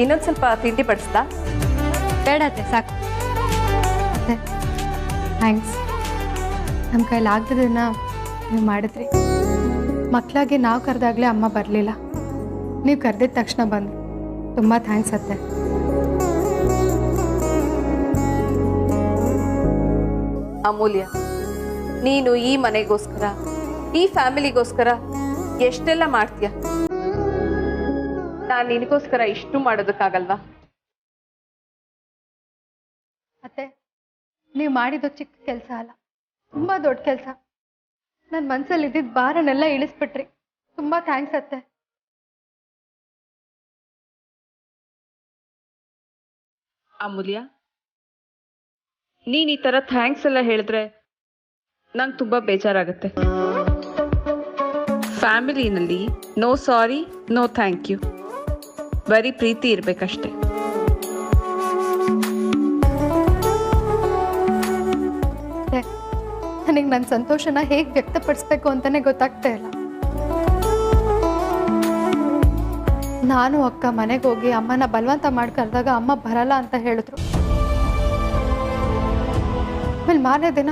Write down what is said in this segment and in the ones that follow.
ಇನ್ನೊಂದು ಸ್ವಲ್ಪ ತಿಂಡಿ ಬಡಿಸ್ತಾ? ಬೇಡ ಅತ್ತೆ, ಸಾಕು. ಅತ್ತೆ ಥ್ಯಾಂಕ್ಸ್. ನಮ್ಮ ಕೈಲಿ ಆಗ್ತದನ್ನ ನೀವು ಮಾಡಿದ್ರಿ. ಮಕ್ಕಳಾಗಿ ನಾವು ಕರೆದಾಗಲೇ ಅಮ್ಮ ಬರಲಿಲ್ಲ, ನೀವು ಕರೆದಿದ್ದ ತಕ್ಷಣ ಬಂದರು. ತುಂಬ ಥ್ಯಾಂಕ್ಸ್ ಅತ್ತೆ. ಅಮೂಲ್ಯ, ನೀನು ಈ ಮನೆಗೋಸ್ಕರ, ಈ ಫ್ಯಾಮಿಲಿಗೋಸ್ಕರ ಎಷ್ಟೆಲ್ಲ ಮಾಡ್ತೀಯ. ನಾನು ನಿನಗೋಸ್ಕರ ಇಷ್ಟು ಮಾಡೋದಕ್ಕಾಗಲ್ವಾ? ಅತ್ತೆ, ನೀವು ಮಾಡಿದ್ದು ಚಿಕ್ಕ ಕೆಲಸ ಅಲ್ಲ, ತುಂಬ ದೊಡ್ಡ ಕೆಲಸ. ನನ್ನ ಮನಸ್ಸಲ್ಲಿ ಇದ್ದಿದ್ದ ಭಾರನೆಲ್ಲ ಇಳಿಸ್ಬಿಟ್ರಿ. ತುಂಬ ಥ್ಯಾಂಕ್ಸ್ ಅತ್ತೆ. ಅಮೂಲ್ಯ, ನೀನ್ ಈ ತರ ಥ್ಯಾಂಕ್ಸ್ ಎಲ್ಲ ಹೇಳಿದ್ರೆ ನಂಗೆ ತುಂಬಾ ಬೇಜಾರಾಗುತ್ತೆ. ಫ್ಯಾಮಿಲಿನಲ್ಲಿ no sorry, no thank you, ಬರೀ ಪ್ರೀತಿ ಇರ್ಬೇಕಷ್ಟೆ. ನನಗೆ ನನ್ನ ಸಂತೋಷನ ಹೇಗೆ ವ್ಯಕ್ತಪಡಿಸ್ಬೇಕು ಅಂತಾನೆ ಗೊತ್ತಾಗ್ತಾ ಇಲ್ಲ. ನಾನು ಅಕ್ಕ ಮನೆಗೆ ಹೋಗಿ ಅಮ್ಮನ ಬಲವಂತ ಮಾಡಿ ಕರೆದಾಗ ಅಮ್ಮ ಬರಲ್ಲ ಅಂತ ಹೇಳಿದ್ರು. ಆಮೇಲೆ ಮಾರನೇ ದಿನ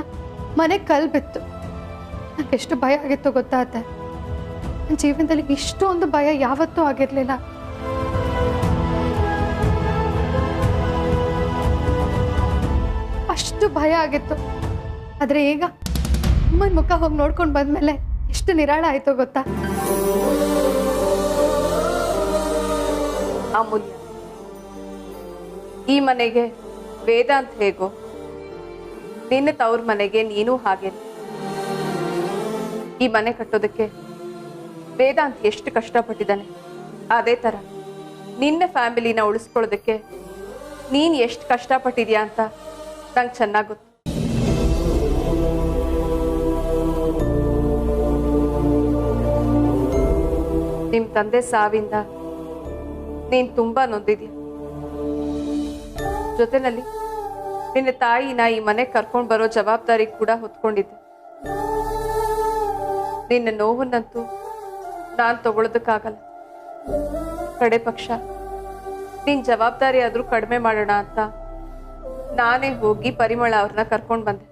ಮನೆಗೆ ಕಲ್ಲು ಬಿತ್ತು. ನಂಗೆ ಎಷ್ಟು ಭಯ ಆಗಿತ್ತು ಗೊತ್ತಾಗುತ್ತೆ. ನನ್ನ ಜೀವನದಲ್ಲಿ ಇಷ್ಟೊಂದು ಭಯ ಯಾವತ್ತೂ ಆಗಿರಲಿಲ್ಲ. ಅಷ್ಟು ಭಯ ಆಗಿತ್ತು. ಆದರೆ ಈಗ ಅಮ್ಮನ ಮುಖ ಹೋಗಿ ನೋಡ್ಕೊಂಡು ಬಂದ್ಮೇಲೆ ಎಷ್ಟು ನಿರಾಳ ಆಯ್ತು ಗೊತ್ತಾ. ಅಮೂಲ್ಯ, ಈ ಮನೆಗೆ ವೇದಾಂತ್ ಹೇಗೋ, ನಿನ್ನ ತವ್ರ ಮನೆಗೆ ನೀನು ಹಾಗೆ. ಈ ಮನೆ ಕಟ್ಟೋದಕ್ಕೆ ವೇದಾಂತ್ ಎಷ್ಟು ಕಷ್ಟಪಟ್ಟಿದ್ದಾನೆ, ಅದೇ ತರ ನಿನ್ನ ಫ್ಯಾಮಿಲಿನ ಉಳಿಸ್ಕೊಳ್ಳೋದಕ್ಕೆ ನೀನ್ ಎಷ್ಟು ಕಷ್ಟಪಟ್ಟಿದ್ಯಾ ಅಂತ ನಂಗೆ ಚೆನ್ನಾಗಿ ಗೊತ್ತು. ನಿಮ್ ತಂದೆ ಸಾವಿಂದ ನೀನ್ ತುಂಬಾ ನೊಂದಿದ್ಯಾ. ಜೊತೆನಲ್ಲಿ ನಿನ್ನ ತಾಯಿನ ಈ ಮನೆಗೆ ಕರ್ಕೊಂಡು ಬರೋ ಜವಾಬ್ದಾರಿ ಕೂಡ ಹೊತ್ಕೊಂಡಿದ್ದೆ. ನಿನ್ನ ನೋವನ್ನಂತೂ ನಾನ್ ತಗೊಳ್ಳೋದಕ್ಕಾಗಲ್ಲ. ಕಡೆ ಪಕ್ಷ ನಿನ್ ಜವಾಬ್ದಾರಿ ಆದ್ರೂ ಕಡಿಮೆ ಮಾಡೋಣ ಅಂತ ನಾನೇ ಹೋಗಿ ಪರಿಮಳ ಅವ್ರನ್ನ ಕರ್ಕೊಂಡು ಬಂದೆ.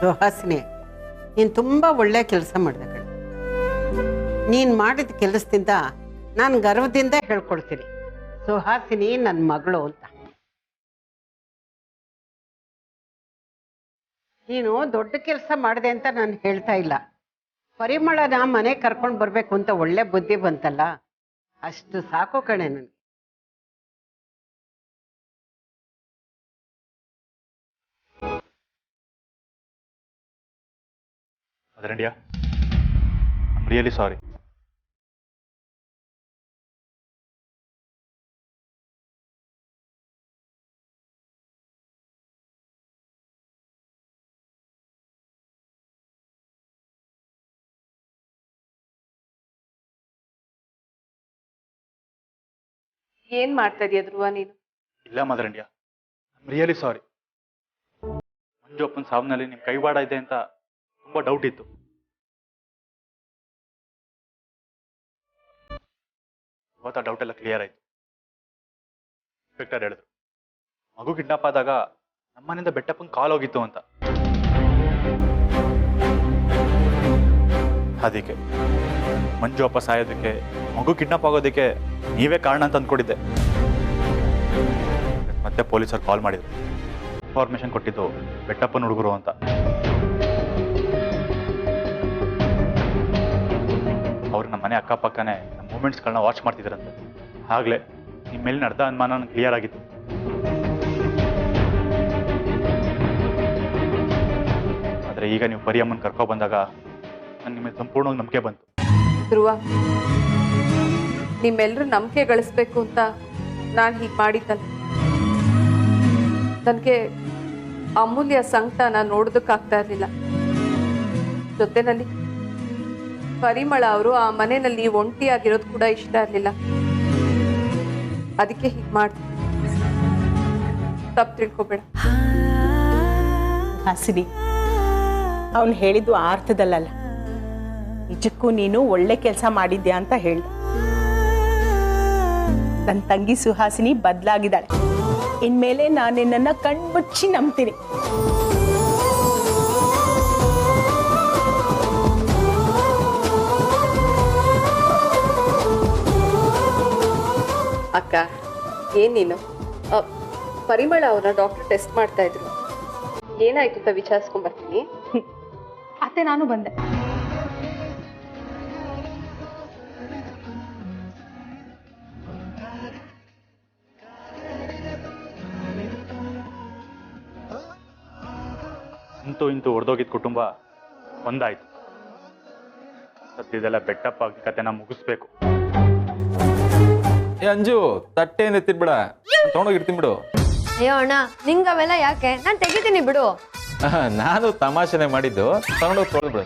ಸುಹಾಸಿನಿ, ನೀನು ತುಂಬ ಒಳ್ಳೆ ಕೆಲಸ ಮಾಡಿದೆ ಕಣೆ. ನೀನು ಮಾಡಿದ ಕೆಲಸದಿಂದ ನಾನು ಗರ್ವದಿಂದ ಹೇಳ್ಕೊಳ್ತೀನಿ, ಸುಹಾಸಿನಿ ನನ್ನ ಮಗಳು ಅಂತ. ನೀನು ದೊಡ್ಡ ಕೆಲಸ ಮಾಡಿದೆ ಅಂತ ನಾನು ಹೇಳ್ತಾ ಇಲ್ಲ. ಪರಿಮಳನ ಮನೆ ಕರ್ಕೊಂಡು ಬರಬೇಕು ಅಂತ ಒಳ್ಳೆ ಬುದ್ಧಿ ಬಂತಲ್ಲ, ಅಷ್ಟು ಸಾಕು ಕಣೆ ನನಗೆ. India, I'm really sorry. ಏನ್ ಮಾಡ್ತಾ ಇದೀಯ ಧ್ರುವ ನೀನು? ಇಲ್ಲ mother India, I am really sorry. Manju ಅಪ್ಪನ ಸಾವನಲ್ಲಿ ನಿಮ್ ಕೈವಾಡ ಇದೆ ಅಂತ ತುಂಬಾ ಡೌಟ್ ಇತ್ತು. ಇವತ್ತು ಆ ಡೌಟ್ ಎಲ್ಲ ಕ್ಲಿಯರ್ ಆಯ್ತು. ಇನ್ಸ್ಪೆಕ್ಟರ್ ಹೇಳಿದ್ರು ಮಗು ಕಿಡ್ನಾಪ್ ಆದಾಗ ನಮ್ಮನಿಂದ ಬೆಟ್ಟಪ್ಪನ ಕಾಲ್ ಹೋಗಿತ್ತು ಅಂತ. ಅದಕ್ಕೆ ಮಂಜು ಅಪ್ಪ ಸಾಯೋದಕ್ಕೆ, ಮಗು ಕಿಡ್ನಾಪ್ ಆಗೋದಕ್ಕೆ ನೀವೇ ಕಾರಣ ಅಂತ ಅಂದ್ಕೊಂಡಿದ್ದೆ. ಮತ್ತೆ ಪೊಲೀಸರು ಕಾಲ್ ಮಾಡಿದ್ರು. ಇನ್ಫಾರ್ಮೇಶನ್ ಕೊಟ್ಟಿದ್ದು ಬೆಟ್ಟಪ್ಪನ ಹುಡುಗರು ಅಂತ. ಅವ್ರು ನಮ್ಮ ಮನೆ ಅಕ್ಕಪಕ್ಕನೇ ನಮ್ಮ ಮೂಮೆಂಟ್ಸ್ಗಳನ್ನ ವಾಚ್ ಮಾಡ್ತಿದ್ರಂತೆ. ಆಗ್ಲೇ ನಿಮ್ಮ ಮೇಲಿನ ಅರ್ಧ ಅನುಮಾನ ಕ್ಲಿಯರ್ ಆಗಿತ್ತು. ಆದರೆ ಈಗ ನೀವು ಪರಿಯಮ್ಮನ ಕರ್ಕೊ ಬಂದಾಗ ನಾನು ನಿಮ್ಮ ಸಂಪೂರ್ಣವಾಗಿ ನಂಬಿಕೆ ಬಂತು. ಧ್ರುವ, ನಿಮ್ಮೆಲ್ಲರೂ ನಂಬಿಕೆ ಗಳಿಸ್ಬೇಕು ಅಂತ ನಾನು ಹೀಗೆ ಮಾಡಿದ್ದಲ್ಲ. ನನಗೆ ಅಮೂಲ್ಯ ಸಂಕಟನ ನೋಡೋದಕ್ಕಾಗ್ತಾ ಇರಲಿಲ್ಲ. ಜೊತೆನಲ್ಲಿ ಪರಿಮಳ ಅವರು ಆ ಮನೆಯಲ್ಲಿ ಒಂಟಿಯಾಗಿರೋದು ಕೂಡ ಇಷ್ಟ ಇರಲಿಲ್ಲ. ಅದಕ್ಕೆ ಹೀಗೆ ಮಾಡ್ತೀನಿ. ತಪ್ಪು ತಿಳ್ಕೊಬೇಡ. ಹಾಸಿನಿ, ಅವನು ಹೇಳಿದ್ದು ಆ ಅರ್ಥದಲ್ಲಲ್ಲ, ನಿಜಕ್ಕೂ ನೀನು ಒಳ್ಳೆ ಕೆಲಸ ಮಾಡಿದ್ಯಾ ಅಂತ ಹೇಳ್ದ. ನನ್ನ ತಂಗಿ ಸುಹಾಸಿನಿ ಬದಲಾಗಿದ್ದಾಳೆ. ಇನ್ಮೇಲೆ ನಾನು ನಿನ್ನನ್ನು ಕಣ್ಮುಚ್ಚಿ ನಂಬ್ತೀನಿ. ಅಕ್ಕ ಏನ್ ನೀನು ಪರಿಮಳ ಅವ್ರನ್ನ ಡಾಕ್ಟರ್ ಟೆಸ್ಟ್ ಮಾಡ್ತಾ ಇದ್ರು, ಏನಾಯ್ತು ಅಂತ ವಿಚಾರಿಸ್ಕೊಂಡ್ ಬರ್ತೀನಿ. ಅತ್ತೆ ನಾನು ಬಂದೆ. ಇಂತೂ ಹೊಡೆದೋಗಿದ್ದ ಕುಟುಂಬ ಒಂದಾಯ್ತು. ಸದ್ಯದೆಲ್ಲ ಬೆಟ್ಟಪ್ಪ ಆಗಿ ಕತೆನ ಮುಗಿಸ್ಬೇಕು. ಏ ಅಂಜು, ತಟ್ಟೆಯಿಂದ ಎತ್ತಿದ್ಬಿಡ, ತೊಗೊಂಡೋಗಿರ್ತೀನಿ ಬಿಡು. ಅಯ್ಯೋ ಅಣ್ಣ, ನಿಂಗೆ ಅವೆಲ್ಲ ಯಾಕೆ? ನಾನು ತೆಗಿತೀನಿ ಬಿಡು. ನಾನು ತಮಾಷೆನೆ ಮಾಡಿದ್ದು, ತಗೊಂಡೋಗಿ ತೊಳೆದ್ಬಿಡು.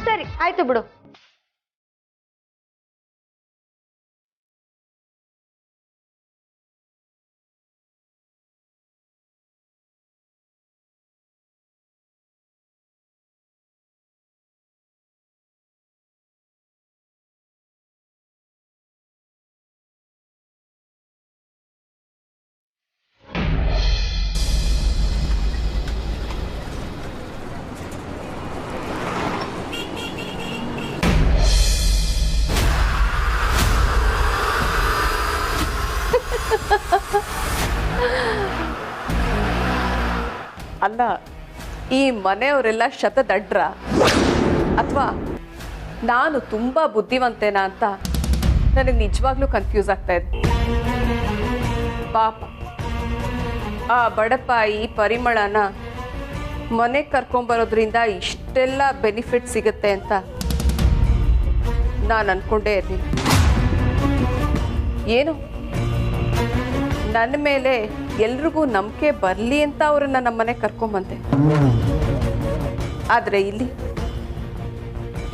ಸರಿ ಆಯ್ತು ಬಿಡು. ಅಲ್ಲ, ಈ ಮನೆಯವರೆಲ್ಲ ಶತದಡ್ರ ಅಥವಾ ನಾನು ತುಂಬಾ ಬುದ್ಧಿವಂತೇನಾ ಅಂತ ನನಗೆ ನಿಜವಾಗ್ಲೂ ಕನ್ಫ್ಯೂಸ್ ಆಗ್ತಾ ಇದೆ. ಪಾಪ ಆ ಬಡಪಾಯಿ ಪರಿಮಳನ ಮನೆಗೆ ಕರ್ಕೊಂಬರೋದ್ರಿಂದ ಇಷ್ಟೆಲ್ಲ ಬೆನಿಫಿಟ್ ಸಿಗುತ್ತೆ ಅಂತ ನಾನು ಅನ್ಕೊಂಡೇ ಇರ್ತೀನಿ. ಏನು ನನ್ನ ಮೇಲೆ ಎಲ್ರಿಗೂ ನಂಬಿಕೆ ಬರಲಿ ಅಂತ ಅವ್ರನ್ನ ನಮ್ಮನೆ ಕರ್ಕೊಂಬಂದೆ. ಆದರೆ ಇಲ್ಲಿ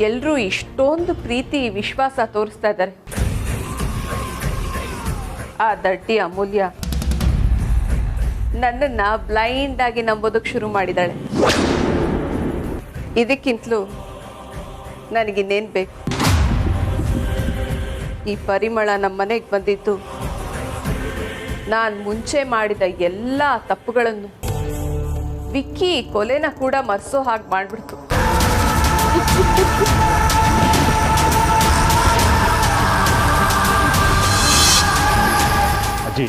ಎಲ್ಲರೂ ಇಷ್ಟೊಂದು ಪ್ರೀತಿ ವಿಶ್ವಾಸ ತೋರಿಸ್ತಾ ಇದ್ದಾರೆ. ಆ ದಡ್ಡಿ ಅಮೂಲ್ಯ ನನ್ನನ್ನು ಬ್ಲೈಂಡ್ ಆಗಿ ನಂಬೋದಕ್ಕೆ ಶುರು ಮಾಡಿದಾಳೆ. ಇದಕ್ಕಿಂತಲೂ ನನಗಿನ್ನೇನು ಬೇಕು? ಈ ಪರಿಮಳ ನಮ್ಮ ಮನೆಗೆ ಬಂದಿದ್ದು ನಾನು ಮುಂಚೆ ಮಾಡಿದ ಎಲ್ಲ ತಪ್ಪುಗಳನ್ನು, ವಿಕ್ಕಿ ಕೊಲೆನ ಕೂಡ ಮರೆಸೋ ಹಾಗೆ ಮಾಡಿಬಿಡ್ತು. ಅಜ್ಜಿ,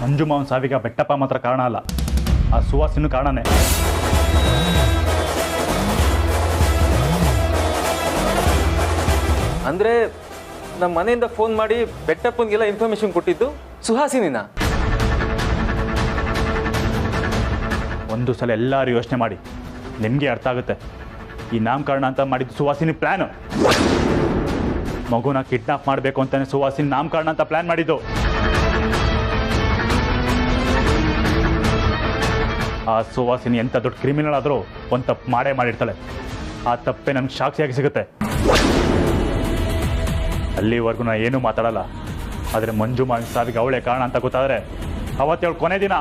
ಮಂಜು ಮಾವನ್ ಸಾವಿಗೆ ಬೆಟ್ಟಪ್ಪ ಮಾತ್ರ ಕಾರಣ ಅಲ್ಲ, ಆ ಸುವಾಸಿನೂ ಕಾರಣನೇ. ಅಂದ್ರೆ ನಮ್ಮ ಮನೆಯಿಂದ ಫೋನ್ ಮಾಡಿ ಬೆಟ್ಟಪ್ಪನಿಗೆಲ್ಲ ಇನ್ಫಾರ್ಮೇಶನ್ ಕೊಟ್ಟಿದ್ದು ಸುಹಾಸಿನಿನ? ಒಂದು ಸಲ ಎಲ್ಲರೂ ಯೋಚನೆ ಮಾಡಿ, ನಿಮಗೆ ಅರ್ಥ ಆಗುತ್ತೆ. ಈ ನಾಮಕರಣ ಅಂತ ಮಾಡಿದ್ದು ಸುವಾಸಿನಿ ಪ್ಲ್ಯಾನು. ಮಗುನ ಕಿಡ್ನಾಪ್ ಮಾಡಬೇಕು ಅಂತಾನೆ ಸುವಾಸಿನಿ ನಾಮಕರಣ ಅಂತ ಪ್ಲ್ಯಾನ್ ಮಾಡಿದ್ದು. ಆ ಸುವಾಸಿನಿ ಎಂಥ ದೊಡ್ಡ ಕ್ರಿಮಿನಲ್ ಆದರೂ ಒಂದು ತಪ್ಪು ಮಾಡೇ ಮಾಡಿರ್ತಾಳೆ. ಆ ತಪ್ಪೇ ನಮ್ಗೆ ಸಾಕ್ಷಿಯಾಗಿ ಸಿಗುತ್ತೆ. ಅಲ್ಲಿವರೆಗೂ ನಾನು ಏನೂ ಮಾತಾಡಲ್ಲ. ಆದರೆ ಮಂಜು ಮಾವಿನ ಸಾವಿಗೆ ಅವಳೇ ಕಾರಣ ಅಂತ ಗೊತ್ತಾದರೆ ಅವತ್ತೇಳು ಕೊನೆ ದಿನ.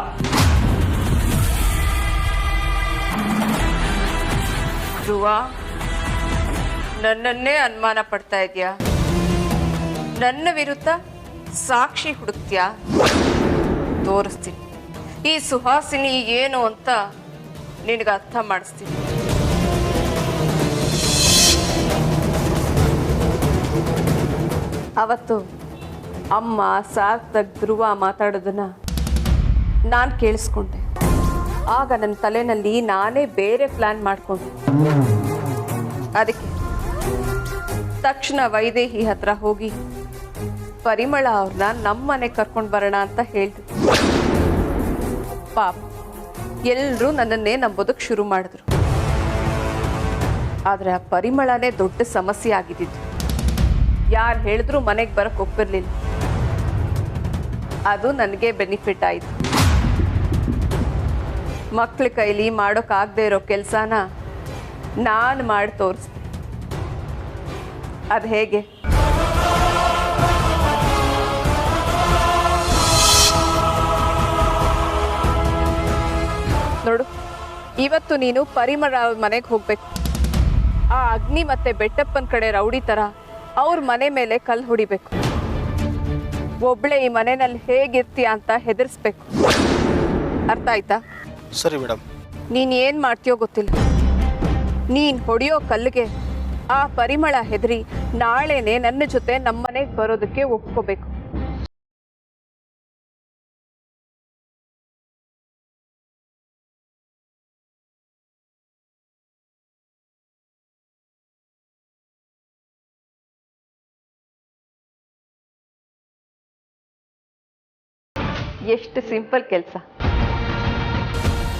ಧ್ರುವ, ನನ್ನನ್ನೇ ಅನುಮಾನ ಪಡ್ತಾ ಇದೆಯಾ? ನನ್ನ ವಿರುದ್ಧ ಸಾಕ್ಷಿ ಹುಡುಕ್ತ್ಯಾ? ತೋರಿಸ್ತೀನಿ ಈ ಸುಹಾಸಿನಿ ಏನು ಅಂತ ನಿನಗೆ ಅರ್ಥ ಮಾಡಿಸ್ತೀನಿ. ಅವತ್ತು ಅಮ್ಮ ಸಾರ್ಥಕ್ ಧ್ರುವ ಮಾತಾಡೋದನ್ನ ನಾನು ಕೇಳಿಸ್ಕೊಂಡೆ. ಆಗ ನನ್ನ ತಲೆನಲ್ಲಿ ನಾನೇ ಬೇರೆ ಪ್ಲ್ಯಾನ್ ಮಾಡಿಕೊಂಡೆ. ಅದಕ್ಕೆ ತಕ್ಷಣ ವೈದೇಹಿ ಹತ್ರ ಹೋಗಿ ಪರಿಮಳ ಅವ್ರನ್ನ ನಮ್ಮ ಮನೆಗೆ ಕರ್ಕೊಂಡು ಬರೋಣ ಅಂತ ಹೇಳಿದೆ. ಪಾಪ ಎಲ್ಲರೂ ನನ್ನನ್ನೇ ನಂಬೋದಕ್ಕೆ ಶುರು ಮಾಡಿದ್ರು. ಆದರೆ ಆ ಪರಿಮಳನೇ ದೊಡ್ಡ ಸಮಸ್ಯೆ ಆಗಿದ್ದಿದ್ದು. ಯಾರು ಹೇಳಿದ್ರು ಮನೆಗೆ ಬರಕ್ಕೆ ಒಪ್ಪಿರಲಿಲ್ಲ. ಅದು ನನಗೆ ಬೆನಿಫಿಟ್ ಆಯಿತು. ಮಕ್ಳ ಕೈಲಿ ಮಾಡೋಕ್ಕಾಗದೇ ಇರೋ ಕೆಲಸನ ನಾನು ಮಾಡಿ ತೋರಿಸ್ದೆ. ಅದು ಹೇಗೆ? ನೋಡು, ಇವತ್ತು ನೀನು ಪರಿಮಳ ಮನೆಗೆ ಹೋಗ್ಬೇಕು. ಆ ಅಗ್ನಿ ಮತ್ತೆ ಬೆಟ್ಟಪ್ಪನ ಕಡೆ ರೌಡಿ ತರ ಅವ್ರ ಮನೆ ಮೇಲೆ ಕಲ್ಲು ಹೊಡಿಬೇಕು. ಒಬ್ಳೆ ಈ ಮನೆಯಲ್ಲಿ ಹೇಗಿರ್ತೀಯ ಅಂತ ಹೆದರ್ಸ್ಬೇಕು. ಅರ್ಥ ಆಯ್ತಾ? ಸರಿ ಮೇಡಮ್. ನೀನ್ ಏನ್ ಮಾಡ್ತೀಯೋ ಗೊತ್ತಿಲ್ಲ. ನೀನ್ ಹೊಡೆಯೋ ಕಲ್ಲಿಗೆ ಆ ಪರಿಮಳ ಹೆದರಿ ನಾಳೆನೆ ನನ್ನ ಜೊತೆ ನಮ್ಮನೆಗೆ ಬರೋದಕ್ಕೆ ಒಪ್ಕೋಬೇಕು. ಎಷ್ಟು ಸಿಂಪಲ್ ಕೆಲಸ.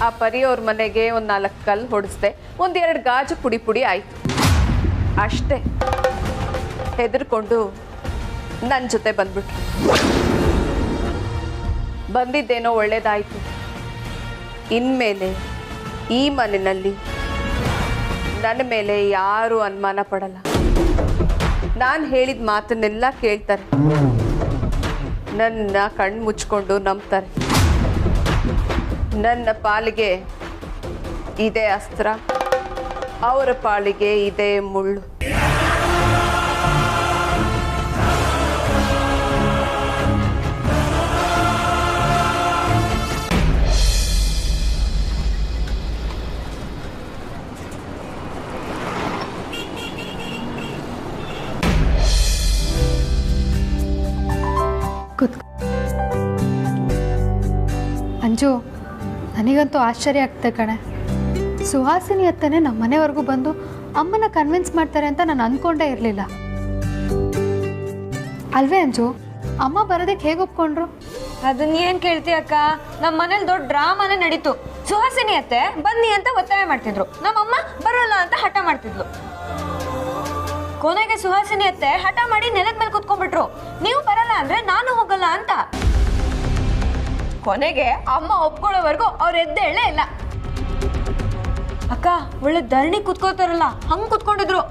ಆ ಪರಿಯವ್ರ ಮನೆಗೆ ಒಂದು 4 ಕಲ್ಲು ಹೊಡೆಸ್ದೆ, 1-2 ಗಾಜು ಪುಡಿ ಪುಡಿ ಆಯ್ತು ಅಷ್ಟೇ. ಹೆದರ್ಕೊಂಡು ನನ್ನ ಜೊತೆ ಬಂದ್ಬಿಟ್ರು. ಬಂದಿದ್ದೇನೋ ಒಳ್ಳೇದಾಯ್ತು. ಇನ್ಮೇಲೆ ಈ ಮನೆಯಲ್ಲಿ ನನ್ನ ಮೇಲೆ ಯಾರು ಅನುಮಾನ ಪಡಲ್ಲ. ನಾನು ಹೇಳಿದ ಮಾತನ್ನೆಲ್ಲ ಕೇಳ್ತಾರೆ. ನನ್ನ ಕಣ್ಣು ಮುಚ್ಕೊಂಡು ನಂಬ್ತಾರೆ. ನನ್ನ ಪಾಲಿಗೆ ಇದೇ ಅಸ್ತ್ರ, ಅವರ ಪಾಲಿಗೆ ಇದೇ ಮುಳ್ಳು. ಅಂಜು, ನನಗಂತೂ ಆಶ್ಚರ್ಯ ಆಗ್ತದೆ ಕಣೆ. ಸುಹಾಸಿನಿ ಅತ್ತನೇ ನಮ್ಮ ಮನೆವರೆಗೂ ಬಂದು ಅಮ್ಮನ ಕನ್ವಿನ್ಸ್ ಮಾಡ್ತಾರೆ ಅಂತ ನಾನು ಅಂದ್ಕೊಂಡೇ ಇರಲಿಲ್ಲ. ಅಲ್ವೇ ಅಂಜು? ಅಮ್ಮ ಬರೋದಕ್ಕೆ ಹೇಗೆ ಒಪ್ಕೊಂಡ್ರು? ಅದನ್ನ ಏನ್ ಕೇಳ್ತಿ ಅಕ್ಕ, ನಮ್ಮ ಮನೇಲಿ ದೊಡ್ಡ ಡ್ರಾಮಾನೇ ನಡೀತು. ಸುಹಾಸಿನಿ ಅತ್ತೆ ಬನ್ನಿ ಅಂತ ಒತ್ತಾಯ ಮಾಡ್ತಿದ್ರು, ನಮ್ಮಮ್ಮ ಬರೋಲ್ಲ ಅಂತ ಹಠ ಮಾಡ್ತಿದ್ಲು. ಕೊನೆಗೆ ಸುಹಾಸಿನಿ ಅತ್ತೆ ಹಠ ಮಾಡಿ ನೆಲದ ಮೇಲೆ ಕುತ್ಕೊಂಡ್ಬಿಟ್ರು, ನೀವು ಬರಲ್ಲ ಅಂದ್ರೆ ನಾನು ಹೋಗಲ್ಲ ಅಂತ. ಕೊನೆಗೆ ಅಮ್ಮ ಒಪ್ಕೊಳ್ಳೋವರೆಗೂ ಅವ್ರು ಎದ್ದೇಳೇ ಇಲ್ಲ. ಅಕ್ಕ ಒಳ್ಳೆ ಧರಣಿ ಕುತ್ಕೋತಾರಲ್ಲ ಹಂಗ್ ಕುತ್ಕೊಂಡಿದ್ರು.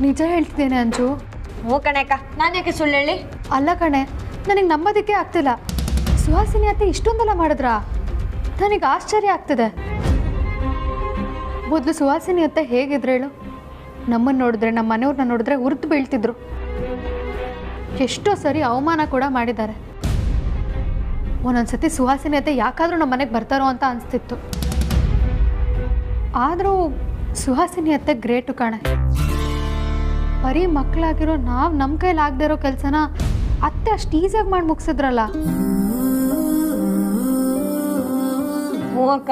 ನಿಜ ಹೇಳ್ತಿದ್ದೇನೆ ಅಂಜು. ಹ್ಞೂ ಕಣೆ ಅಕ್ಕ, ನಾನು ಯಾಕೆ ಸುಳ್ಳು ಹೇಳಿ? ಅಲ್ಲ ಕಣೆ, ನನಗೆ ನಂಬೋದಕ್ಕೆ ಆಗ್ತಿಲ್ಲ. ಸುಹಾಸಿನಿ ಅತ್ತೆ ಇಷ್ಟೊಂದೆಲ್ಲ ಮಾಡಿದ್ರಾ? ನನಗೆ ಆಶ್ಚರ್ಯ ಆಗ್ತಿದೆ. ಮೊದಲು ಸುಹಾಸಿನಿ ಅತ್ತೆ ಹೇಗಿದ್ರು ಹೇಳು? ನಮ್ಮನ್ನು ನೋಡಿದ್ರೆ, ನಮ್ಮ ಮನೆಯವ್ರನ್ನ ನೋಡಿದ್ರೆ ಉರ್ದು ಬೀಳ್ತಿದ್ರು. ಎಷ್ಟೋ ಸರಿ ಅವಮಾನ ಕೂಡ ಮಾಡಿದ್ದಾರೆ. ಒಂದೊಂದ್ಸತಿ ಸುಹಾಸಿನಿ ಅತ್ತೆ ಯಾಕಾದರೂ ನಮ್ಮ ಮನೆಗೆ ಬರ್ತಾರೋ ಅಂತ ಅನಿಸ್ತಿತ್ತು. ಆದರೂ ಸುಹಾಸಿನಿ ಅತ್ತೆ ಗ್ರೇಟು ಕಾಣೆ. ಬರೀ ಮಕ್ಕಳಾಗಿರೋ ನಾವು ನಮ್ಮ ಕೈಲಾಗದೇ ಇರೋ ಕೆಲಸನ ಅತ್ತೆ ಅಷ್ಟು ಈಸಿಯಾಗಿ ಮಾಡಿ ಮುಗಿಸಿದ್ರಲ್ಲ. ಹ್ಞೂ ಅಕ್ಕ,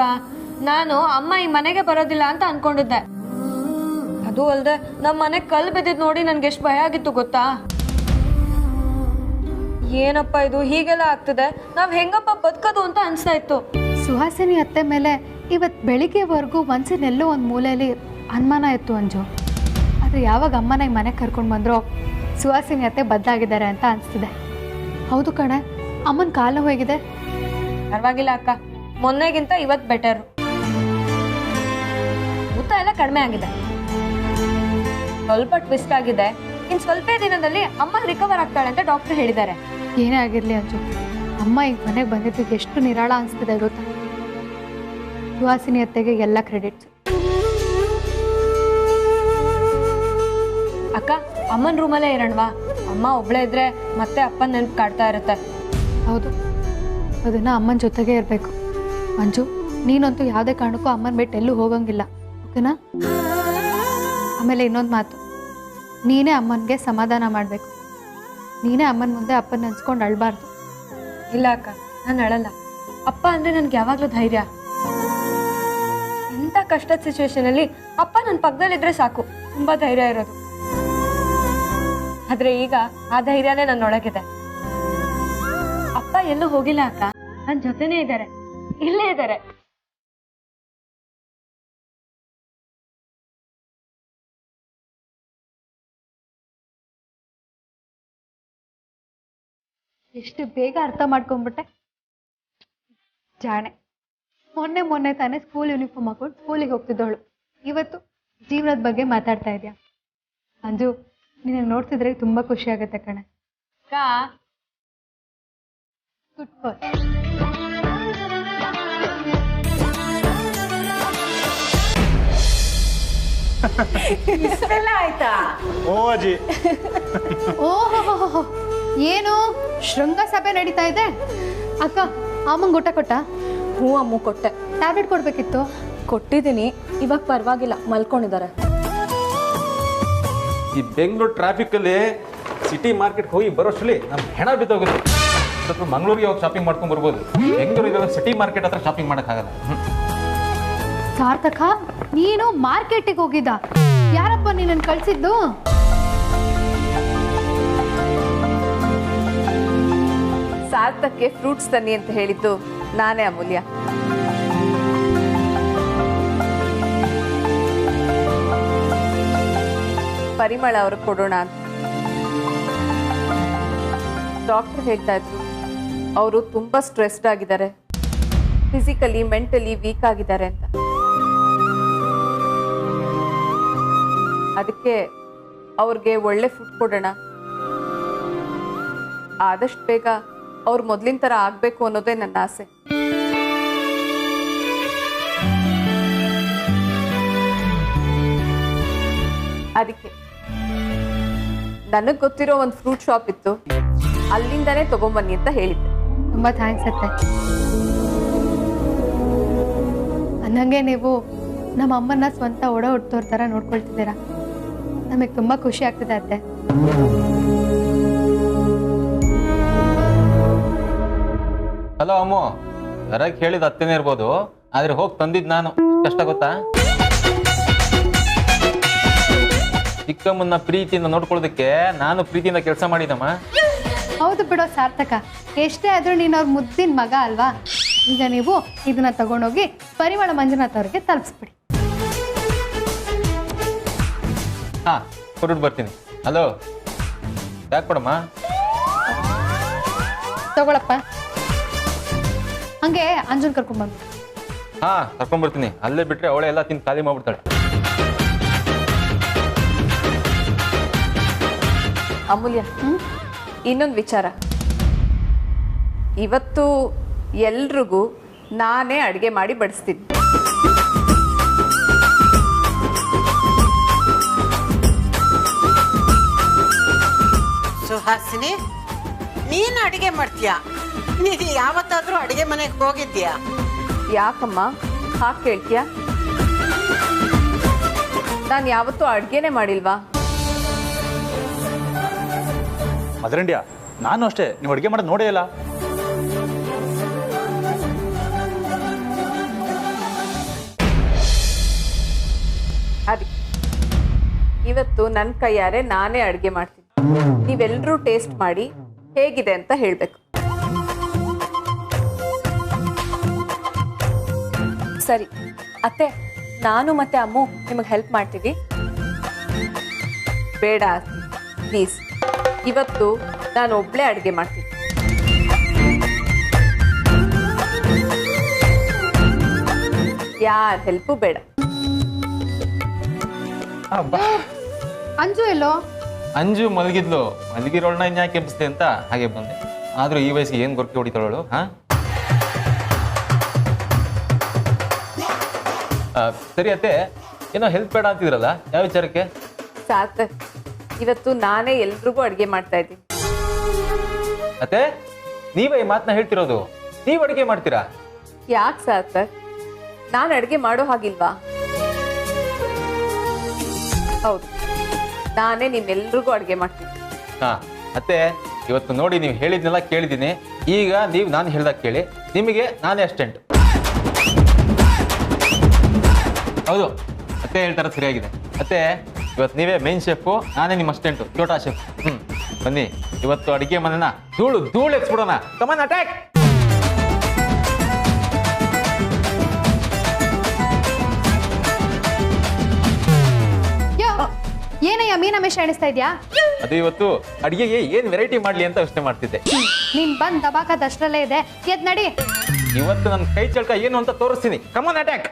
ನಾನು ಅಮ್ಮ ಈ ಮನೆಗೆ ಬರೋದಿಲ್ಲ ಅಂತ ಅನ್ಕೊಂಡಿದ್ದೆ. ಅದು ಅಲ್ಲದೆ ನಮ್ಮ ಮನೆಗೆ ಕಲ್ಲು ಬಿದ್ದಿದ್ದು ನೋಡಿ ನನ್ಗೆ ಎಷ್ಟು ಭಯ ಆಗಿತ್ತು ಗೊತ್ತಾ? ಏನಪ್ಪ ಇದು ಹೀಗೆಲ್ಲ ಆಗ್ತದೆ, ನಾವ್ ಹೆಂಗಪ್ಪ ಬದುಕೋದು ಅಂತ ಅನ್ಸ್ತಾ ಇತ್ತು. ಸುಹಾಸಿನಿ ಅತ್ತೆ ಮೇಲೆ ಇವತ್ತು ಬೆಳಿಗ್ಗೆವರೆಗೂ ಮನಸ್ಸಿನೆಲ್ಲೋ ಒಂದು ಮೂಲೆಯಲ್ಲಿ ಅನುಮಾನ ಇತ್ತು ಅಂಜು. ಆದರೆ ಯಾವಾಗ ಅಮ್ಮನ ಈ ಮನೆಗೆ ಕರ್ಕೊಂಡು ಬಂದ್ರೋ ಸುಹಾಸಿನಿ ಅತ್ತೆ ಬದಲಾಗಿದ್ದಾರೆ ಅಂತ ಅನಿಸ್ತಿದೆ. ಹೌದು ಕಣೆ, ಅಮ್ಮನ ಕಾಲು ಹೋಗಿದೆ. ಪರವಾಗಿಲ್ಲ ಅಕ್ಕ, ಮೊನ್ನೆಗಿಂತ ಇವತ್ತು ಬೆಟರ್. ಊತ ಎಲ್ಲ ಕಡಿಮೆ ಆಗಿದೆ, ಸ್ವಲ್ಪ ಟ್ವಿಸ್ಟ್ ಆಗಿದೆ. ಇನ್ ಸ್ವಲ್ಪ ದಿನದಲ್ಲಿ ಅಮ್ಮ ರಿಕವರ್ ಆಗ್ತಾಳೆ ಅಂತ ಡಾಕ್ಟರ್ ಹೇಳಿದ್ದಾರೆ. ಏನೇ ಆಗಿರಲಿ ಅಂಜು, ಅಮ್ಮ ಈಗ ಮನೆಗೆ ಬಂದಿದ್ದಕ್ಕೆ ಎಷ್ಟು ನಿರಾಳ ಅನಿಸ್ತಿದೆ ಗೊತ್ತಾ? ಸುಹಾಸಿನಿ ಅತ್ತೆಗೆ ಎಲ್ಲ ಕ್ರೆಡಿಟ್ಸ್. ಅಕ್ಕ, ಅಮ್ಮನ ರೂಮಲ್ಲೇ ಇರೋಣವಾ? ಅಮ್ಮ ಒಬ್ಳೇ ಇದ್ರೆ ಮತ್ತೆ ಅಪ್ಪನ ನೆನಪು ಕಾಡ್ತಾ ಇರುತ್ತೆ. ಹೌದು, ಅದನ್ನು ಅಮ್ಮನ ಜೊತೆಗೆ ಇರಬೇಕು. ಮಂಜು, ನೀನಂತೂ ಯಾವುದೇ ಕಾರಣಕ್ಕೂ ಅಮ್ಮನ ಬಿಟ್ಟು ಎಲ್ಲೂ ಹೋಗಂಗಿಲ್ಲ, ಓಕೆನಾ? ಆಮೇಲೆ ಇನ್ನೊಂದು ಮಾತು, ನೀನೇ ಅಮ್ಮನಿಗೆ ಸಮಾಧಾನ ಮಾಡಬೇಕು. ನೀನೇ ಅಮ್ಮನ ಮುಂದೆ ಅಪ್ಪನ ನೆನ್ಸ್ಕೊಂಡು ಅಳಬಾರ್ದು. ಇಲ್ಲ ಅಕ್ಕ, ನಾನು ಅಳಲ್ಲ. ಅಪ್ಪ ಅಂದ್ರೆ ನನ್ಗೆ ಯಾವಾಗ್ಲೂ ಧೈರ್ಯ. ಎಂಥ ಕಷ್ಟದ ಸಿಚುವೇಶನ್ ಅಲ್ಲಿ ಅಪ್ಪ ನನ್ನ ಪಕ್ಕದಲ್ಲಿದ್ರೆ ಸಾಕು, ತುಂಬಾ ಧೈರ್ಯ ಇರೋದು. ಆದ್ರೆ ಈಗ ಆ ಧೈರ್ಯನೇ ನನ್ನೊಳಗಿದೆ. ಅಪ್ಪ ಎಲ್ಲೂ ಹೋಗಿಲ್ಲ ಅಕ್ಕ, ನನ್ನ ಜೊತೆನೇ ಇದ್ದಾರೆ, ಇಲ್ಲೇ ಇದ್ದಾರೆ. ಎಷ್ಟು ಬೇಗ ಅರ್ಥ ಮಾಡ್ಕೊಂಡ್ಬಿಟ್ಟೆ, ಜಾಣೆ. ಮೊನ್ನೆ ತಾನೇ ಸ್ಕೂಲ್ ಯೂನಿಫಾರ್ಮ್ ಹಾಕೊಂಡು ಸ್ಕೂಲಿಗೆ ಹೋಗ್ತಿದ್ದವಳು, ಇವತ್ತು ಜೀವನದ ಬಗ್ಗೆ ಮಾತಾಡ್ತಾ ಇದೆಯಾ? ಅಂಜು, ನಿನ್ನ ನೋಡ್ತಿದ್ರೆ ತುಂಬಾ ಖುಷಿ ಆಗುತ್ತೆ ಕಣೆ. ಗುಡ್ ಬಾಯ್. ಇಷ್ಟೆಲ್ಲ ಆಯ್ತಾ? ಓ ಅಜ್ಜಿ. ಓಹೋ, ಏನು ಶೃಂಗಸಭೆ ನಡೀತಾ ಇದೆ? ಅಕ್ಕ, ಅಮ್ಮಂಗೆ ಊಟ ಕೊಟ್ಟ? ಹ್ಞೂ ಅಮ್ಮು ಕೊಟ್ಟೆ. ಟ್ಯಾಬ್ಲೆಟ್ ಕೊಡ್ಬೇಕಿತ್ತು. ಕೊಟ್ಟಿದ್ದೀನಿ, ಇವಾಗ ಪರವಾಗಿಲ್ಲ, ಮಲ್ಕೊಂಡಿದ್ದಾರೆ. ಈ ಬೆಂಗಳೂರು ಟ್ರಾಫಿಕಲ್ಲಿ ಸಿಟಿ ಮಾರ್ಕೆಟ್ಗೆ ಹೋಗಿ ಬರೋಷ್ಟರಲ್ಲಿ ನಮ್ಮ ಹೆಣ ಬಿದ್ದೋಗುತ್ತೆ. ಸ್ವಲ್ಪ ಮಂಗಳೂರಿಗೆ ಹೋಗಿ ಶಾಪಿಂಗ್ ಮಾಡ್ಕೊಂಡು ಬರ್ಬೋದು. ಬೆಂಗಳೂರಿಗೆ ಸಿಟಿ ಮಾರ್ಕೆಟ್ ಹತ್ರ ಶಾಪಿಂಗ್ ಮಾಡೋಕ್ಕಾಗಲ್ಲ. ಸಾರ್ಥಕ, ನೀನು ಮಾರ್ಕೆಟಿಗೆ ಹೋಗಿದ್ದ? ಯಾರಪ್ಪ ನೀನನ್ನು ಕಳ್ಸಿದ್ದು? ಸಾರ್ಥಕ್ಕೆ ಫ್ರೂಟ್ಸ್ ತನ್ನಿ ಅಂತ ಹೇಳಿದ್ದು ನಾನೇ ಅಮೂಲ್ಯ. ಪರಿಮಳ ಅವ್ರಿಗೆ ಕೊಡೋಣ ಅಂತ. ಡಾಕ್ಟರ್ ಹೇಳ್ತಾ ಇದ್ರು ಅವರು ತುಂಬಾ ಸ್ಟ್ರೆಸ್ಡ್ ಆಗಿದ್ದಾರೆ, ಫಿಸಿಕಲಿ ಮೆಂಟಲಿ ವೀಕ್ ಆಗಿದ್ದಾರೆ ಅಂತ. ಅದಕ್ಕೆ ಅವ್ರಿಗೆ ಒಳ್ಳೆ ಫುಡ್ ಕೊಡೋಣ, ಆದಷ್ಟು ಬೇಗ ಅವ್ರು ಮೊದಲಿನ ಥರ ಆಗಬೇಕು ಅನ್ನೋದೇ ನನ್ನ ಆಸೆ. ಅದಕ್ಕೆ ನನಗೆ ಗೊತ್ತಿರೋ ಒಂದು ಫ್ರೂಟ್ ಶಾಪ್ ಇತ್ತು, ಅಲ್ಲಿಂದಾನೇ ತಗೊಂಬನ್ನಿ ಅಂತ ಹೇಳಿದ್ದೆ. ತುಂಬ ಥ್ಯಾಂಕ್ಸ್ ಅತ್ತೆ. ಅನ್ನಂಗೆ ನೀವು ನಮ್ಮ ಅಮ್ಮನ ಸ್ವಂತ ಒಡ ಹುಟ್ಟೋರ್ ಥರ ನೋಡ್ಕೊಳ್ತಿದ್ದೀರಾ. ನಮಗೆ ತುಂಬ ಖುಷಿ ಆಗ್ತಿದೆ ಅತ್ತೆ. ಹಲೋ ಅಮ್ಮು, ಹೊರಗೆ ಹೇಳಿದ ಅತ್ತೇನೆ ಇರ್ಬೋದು, ಆದ್ರೆ ಹೋಗಿ ತಂದಿದ್ದು ನಾನು. ಕಷ್ಟ ಗೊತ್ತಾ? ಚಿಕ್ಕಮ್ಮನ್ನ ಪ್ರೀತಿಯಿಂದ ನೋಡ್ಕೊಳ್ಳೋದಕ್ಕೆ ನಾನು ಪ್ರೀತಿಯಿಂದ ಕೆಲಸ ಮಾಡಿದಮ್ಮ. ಹೌದು ಬಿಡೋ ಸಾರ್ಥಕ, ಎಷ್ಟೇ ಆದರೂ ನೀನು ಅವ್ರ ಮುದ್ದಿನ ಮಗ ಅಲ್ವಾ? ಈಗ ನೀವು ಇದನ್ನ ತಗೊಂಡೋಗಿ ಪರಿಮಳ ಮಂಜುನಾಥ್ ಅವ್ರಿಗೆ ತಲುಪಿಸ್ಬಿಡಿ. ಹಾ, ಹೊರಟು ಬರ್ತೀನಿ. ಹಲೋ, ಯಾಕೆ ಕೊಡಮ್ಮ? ತಗೊಳಪ್ಪ. ಹಂಗೆ ಅಂಜುನ್ ಕರ್ಕೊಂಡ್ಬಂದು. ಹಾ, ಕರ್ಕೊಂಡ್ಬರ್ತೀನಿ. ಅಲ್ಲೇ ಬಿಟ್ರೆ ಅವಳೆ ಎಲ್ಲ ತಿಂದು ಖಾಲಿ ಮಾಡ್ಬಿಡ್ತಾಳೆ. ಅಮೂಲ್ಯ, ಇನ್ನೊಂದು ವಿಚಾರ. ಇವತ್ತು ಎಲ್ರಿಗೂ ನಾನೇ ಅಡುಗೆ ಮಾಡಿ ಬಡಿಸ್ತೀನಿ. ಸುಹಾಸಿನಿ, ನೀನು ಅಡಿಗೆ ಮಾಡ್ತೀಯಾ? ನೀನು ಯಾವತ್ತಾದ್ರೂ ಅಡಿಗೆ ಮನೆಗೆ ಹೋಗಿದ್ಯಾ? ಯಾಕಮ್ಮ ಹಾಗೆ ಕೇಳ್ತೀಯ? ನಾನು ಯಾವತ್ತೂ ಅಡುಗೆನೇ ಮಾಡಿಲ್ವಾ? ಮದರಂಡ್ಯ, ನಾನು ಅಷ್ಟೇ, ನೀವು ಅಡುಗೆ ಮಾಡೋದು ನೋಡೇ ಇಲ್ಲ. ಅದಕ್ಕೆ ಇವತ್ತು ನನ್ನ ಕೈಯಾರೆ ನಾನೇ ಅಡುಗೆ ಮಾಡ್ತೀನಿ. ನೀವೆಲ್ಲರೂ ಟೇಸ್ಟ್ ಮಾಡಿ ಹೇಗಿದೆ ಅಂತ ಹೇಳಬೇಕು. ಸರಿ ಅತ್ತೆ, ನಾನು ಮತ್ತೆ ಅಮ್ಮು ನಿಮಗೆ ಹೆಲ್ಪ್ ಮಾಡ್ತೀವಿ. ಬೇಡ ಪ್ಲೀಸ್, ಇವತ್ತು ನಾನು ಒಬ್ಳೇ ಅಡುಗೆ ಮಾಡ್ತೀನಿ. ಯಾರ ಹೆಲ್ಪು ಬೇಡ. ಅಂಜು ಎಲ್ಲೋ? ಅಂಜು ಮಲಗಿದ್ಲು. ಮಲಗಿರೋಳನ್ನ ಇನ್ಯಾಕೆ ಎಬ್ಬಿಸ್ತೆ ಅಂತ ಹಾಗೆ ಬಂದೆ. ಆದ್ರೂ ಈ ವಯಸ್ಸಿಗೆ ಏನು ಗೊರ್ಕೆ ಹೊಡಿತಾಳವಳು? ಹಾ, ಸರಿ ಅತ್ತೆ, ಏನೋ ಹೆಲ್ಪ್ ಬೇಡ ಅಂತಿದ್ರಲ್ಲ, ಯಾವ ವಿಚಾರಕ್ಕೆ? ಸಾರ್ಥಕ್, ಇವತ್ತು ನಾನೇ ಎಲ್ರಿಗೂ ಅಡುಗೆ ಮಾಡ್ತಾ ಇದ್ದೀನಿ. ಅತ್ತೆ, ನೀವೇ ಈ ಮಾತನ್ನ ಹೇಳ್ತಿರೋದು? ನೀವು ಅಡುಗೆ ಮಾಡ್ತೀರಾ? ಯಾಕೆ ಸಾರ್ಥಕ್, ನಾನು ಅಡುಗೆ ಮಾಡೋ ಹಾಗಿಲ್ವಾ? ಹೌದು, ನಾನೇ ನಿಮ್ಮೆಲ್ರಿಗೂ ಅಡುಗೆ ಮಾಡ್ತೀನಿ. ಹಾ ಅತ್ತೆ, ಇವತ್ತು ನೋಡಿ ನೀವು ಹೇಳಿದ್ನೆಲ್ಲ ಕೇಳಿದ್ದೀನಿ. ಈಗ ನೀವು ನಾನು ಹೇಳ್ದಾಗ ಕೇಳಿ, ನಿಮಗೆ ನಾನೇ ಅಸ್ಟೆಂಟ್. ಹೌದು, ಅತ್ತೆ ಹೇಳ್ತಾರ ಸರಿಯಾಗಿದೆ. ಅತ್ತೆ, ಇವತ್ತು ನೀವೇ ಮೇನ್ ಶೆಫು, ನಾನೇ ನಿಮ್ಮ ಅಸ್ಟೆಂಟು, ಛೋಟಾ ಶೆಫ್. ಬನ್ನಿ, ಇವತ್ತು ಅಡಿಗೆ ಮನೆನ ಧೂಳು ಎಕ್ಸ್ಬಿಡೋಣ. ಕಮಾನ್, ಅಟ್ಯಾಕ್! ಏನಯ್ಯ ಮೀನಮೇಶ ಎಣಿಸ್ತಾ ಇದ್ಯಾ? ಅದು ಇವತ್ತು ಅಡಿಗೆಗೆ ಏನ್ ವೆರೈಟಿ ಮಾಡ್ಲಿ ಅಂತ ಯೋಚನೆ ಮಾಡ್ತಿದ್ದೆ. ನೀನ್ ಬಂದ್ ದಬಾಕದಷ್ಟರಲ್ಲೇ ಇದೆ, ಎದ್ ನಡಿ. ಇವತ್ತು ನನ್ನ ಕೈ ಚಳಕ ಏನು ಅಂತ ತೋರಿಸ್ತೀನಿ. ಕಮಾನ್, ಅಟ್ಯಾಕ್!